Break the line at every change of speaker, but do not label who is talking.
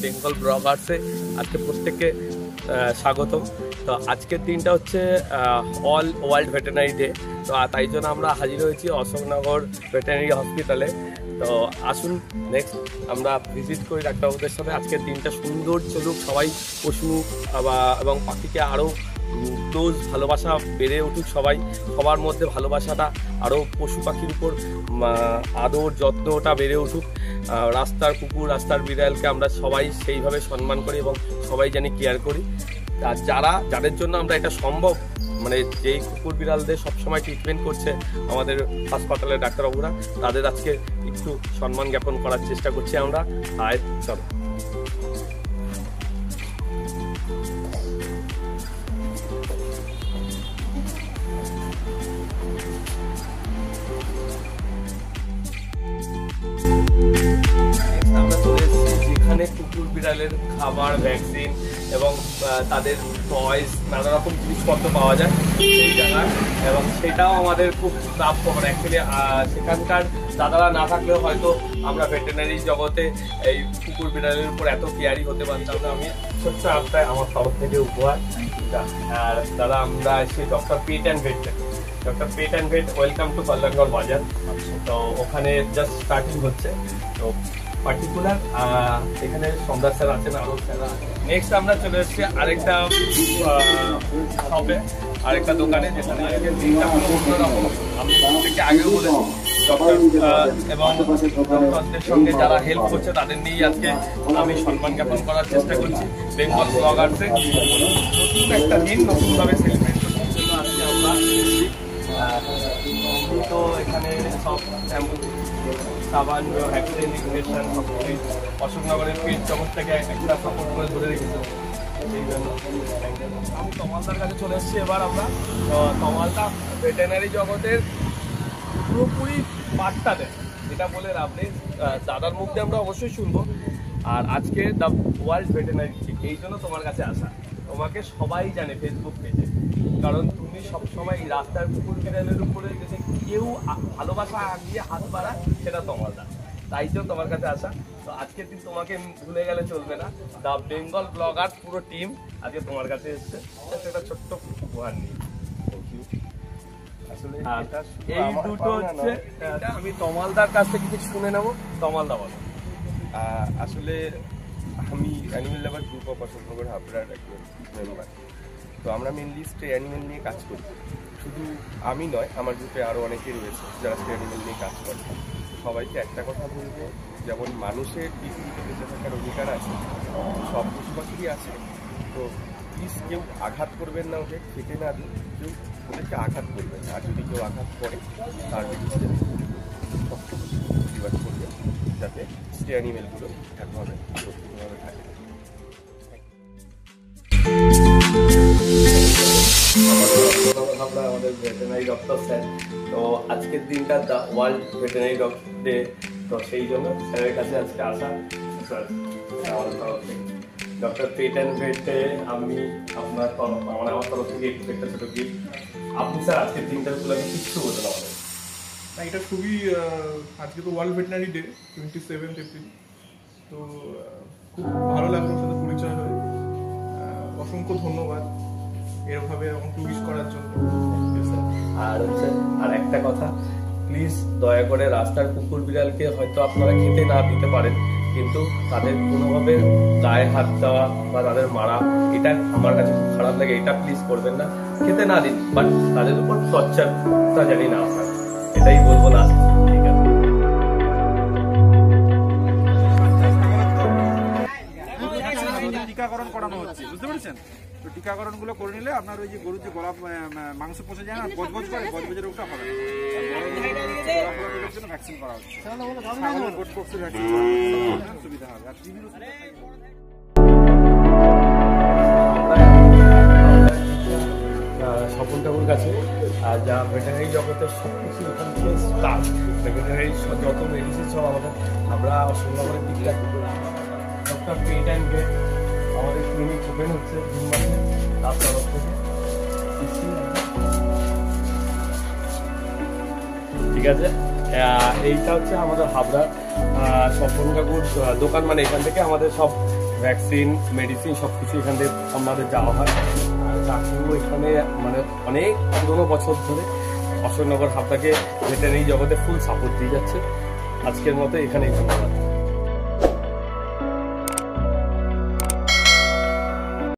বেঙ্গল ব্লগার্সে আজকে প্রত্যেককে স্বাগতম। তো আজকের দিনটা হচ্ছে অল ওয়ার্ল্ড ভেটেরিনারি ডে। তো তাই জন্য আমরা হাজির হয়েছি অশোকনগর ভেটেরিনারি হসপিটালে। তো আসুন নেক্সট আমরা ভিজিট করি ডাক্তারবাবুদের সাথে। আজকের দিনটা সুন্দর চলুক, সবাই পশু এবং পাখিকে আরও ক্লোজ ভালোবাসা বেড়ে উঠুক, সবার মধ্যে ভালোবাসাটা আরও পশু পাখির উপর আদর যত্নটা বেড়ে উঠুক। রাস্তার কুকুর, রাস্তার বিড়ালকে আমরা সবাই সেইভাবে সম্মান করি এবং সবাই জানি কেয়ার করি। আর যাদের জন্য আমরা এটা সম্ভব, মানে যেই কুকুর বিড়ালদের সবসময় ট্রিটমেন্ট করছে আমাদের হাসপাতালের ডাক্তারবাবুরা, তাদের আজকে একটু সম্মান জ্ঞাপন করার চেষ্টা করছি আমরা। আয় চলো। আমরা চলে এসেছি যেখানে কুকুর বিড়ালের খাবার, ভ্যাকসিন এবং তাদের টয়েস, নানা রকম জিনিসপত্র পাওয়া যায় সেই জায়গায়, এবং সেটাও আমাদের খুব প্রাপ্য। মানে অ্যাকচুয়ালি সেখানকার দাদারা না থাকলেও হয়তো আমরা ভেটেরিনারি জগতে এই কুকুর বিড়ালের উপর এত কেয়ারি হতে পারতাম না। আমি ছোট্ট আপনার আমার তরফ থেকে উপহার। আর দাদা, আমরা এসে doctor pet and vet, welcome to Kalyangarh Bazar. তো ওখানে জাস্ট স্টার্টিং হচ্ছে। তো পার্টিকুলার এখানে সম্রাট স্যার আছেন, আরো স্যার। নেক্সট আমরা চলে এসেছি আরেকটা শপে, আরেকটা দোকানে, যেখানে অন্যরকম। আমি থেকে আগেও বলেছি ডক্টর এবং ডক্টরদের সঙ্গে যারা হেল্প করছে তাদের নিয়েই আজকে আমি সম্মান জ্ঞাপন করার চেষ্টা করছি। বেঙ্গল ব্লগার্সে নতুন একটা দিন নতুনভাবে সেলিব্রেট করার জন্য আজকে আমরা তো এখানে সব সাবান, ভ্যাকসিন, ইনজেকশন সব কিছুই অশোকনগরের পেট জগৎ থেকে একটা সাপোর্ট করে ধরে রেখেছে। সেই জন্য আমি তমালদার কাছে চলে এসেছি এবার আমরা। তমালদা ভেটেরিনারি জগতের পুরোপুরি পার্টটা দেয়, এটা বলে আপনি দাদার মুখ দিয়ে আমরা অবশ্যই শুনবো। আর আজকে দ্য ওয়ার্ল্ড ভেটেরিনারি ঠিক এই জন্য তোমার কাছে আসা। তোমাকে সবাই জানে ফেসবুক পেজে, কারণ তুমি সবসময় এই রাস্তার কুকুর বিড়ালের উপরে যদি কেউ ভালোবাসা আগিয়ে হাত বাড়ায় সেটা তোমার দা, তাই জন্য তোমার কাছে আসা। তো আজকের দিন তোমাকে ভুলে গেলে চলবে না। দ্য বেঙ্গল ব্লগার্স পুরো টিম আজকে তোমার কাছে এসছে একটা ছোট্ট উপহার নিয়ে। আসলে এই দুটো হচ্ছে আমি তমালদার কাছ থেকে কিছু শুনে নেবো। তমালদা বলো।
আসলে আমি animal lover group of Ashoknagar হাবড়ার একজন মেম্বার। তো আমরা মেনলি স্ট্রে অ্যানিমেল নিয়ে কাজ করি। শুধু আমি নয়, আমার গ্রুপে আরও অনেকেই রয়েছে যারা স্ট্রে অ্যানিমেল নিয়ে কাজ করে। সবাইকে একটা কথা বলবো, যেমন মানুষের পৃথিবীতে বেঁচে থাকার অধিকার আছে, সব পশু পাখিরই আছে। তো প্লিজ কেউ আঘাত করবেন না, ওদের খেতে না দিন, কেউ ওদেরকে আঘাত করবেন না। আর যদি কেউ আঘাত করে তার বিরুদ্ধে প্রতিবাদ করবে, যাতে স্ট্রে অ্যানিমেলগুলো ঠিকঠাকভাবে সুরক্ষিতভাবে থাকে।
আমরা আমাদের ভেটেরিনারি ডক্টর স্যার, তো আজকের দিনটা দ্য ওয়ার্ল্ড ভেটেরিনারি ডে। তো সেই জন্য স্যারের কাছে আজকে আসা। স্যার আমাদের তরফ থেকে ডক্টর পেট অ্যান্ড ভেটে আমি আপনার আমার তরফ থেকে একটা ছোটো গিফট। আপনি স্যার আজকের দিনটার উপলক্ষে কিছু বলতে আমাদের।
না, এটা খুবই আজকে তো ওয়ার্ল্ড ভেটেরিনারি ডে 27 এপ্রিল। তো খুব ভালো লাগলো সাথে পরিচয় হয়ে। অসংখ্য ধন্যবাদ এরভাবে আমাকে উইশ করার জন্য।
আর হচ্ছে আর একটা কথা, প্লিজ দয়া করে রাস্তার কুকুর বিড়ালকে হয়তো আপনারা খেতে না দিতে পারেন, কিন্তু তাদের কোনোভাবে গায়ে হাত দেওয়া বা তাদের মারা, এটা আমার কাছে খুব খারাপ লাগে। এটা প্লিজ করবেন না, খেতে না দিন, বাট তাদের উপর টর্চারটা জানি না আপনার, এটাই বলবো না। ঠিক আছে,
টিকাকরণ করানো হচ্ছে, বুঝতে পেরেছেন? তো টিকাকরণগুলো করে নিলে আপনার ওই যে গরুর যে গলা মাংস পচে যায় না, গজগজ করে, গজগজের রোগটা হবে না। জন্য ভ্যাকসিন করা হচ্ছে, সুবিধা হবে। আর
স্বপন ঠাকুর কাছে যা ভেটেরিনারি জগতের সব কিছু এখান থেকে স্টার্ট, ভেটেরিনারি যত মেডিসিন সব আমাদের, আমরা অশোকনগরের দিকটা ডক্টর পেট অ্যান্ড ভেট আমাদের ক্লিনিক ওপেন হচ্ছে জুন মাসে, তার তরফ থেকে। ঠিক আছে, এইটা হচ্ছে আমাদের হাবড়া স্বপন কাকুর দোকান, মানে এখান থেকে আমাদের সব ভ্যাকসিন মেডিসিন সব কিছু এখান থেকে আমাদের যাওয়া হয়। কাকু এখানে মানে অনেক পুরোনো বছর ধরে অশোকনগর হাবড়াকে ভেটেরিনারি জগতে ফুল সাপোর্ট দিয়ে যাচ্ছে। আজকের মতো এখানেই ধন্যবাদ।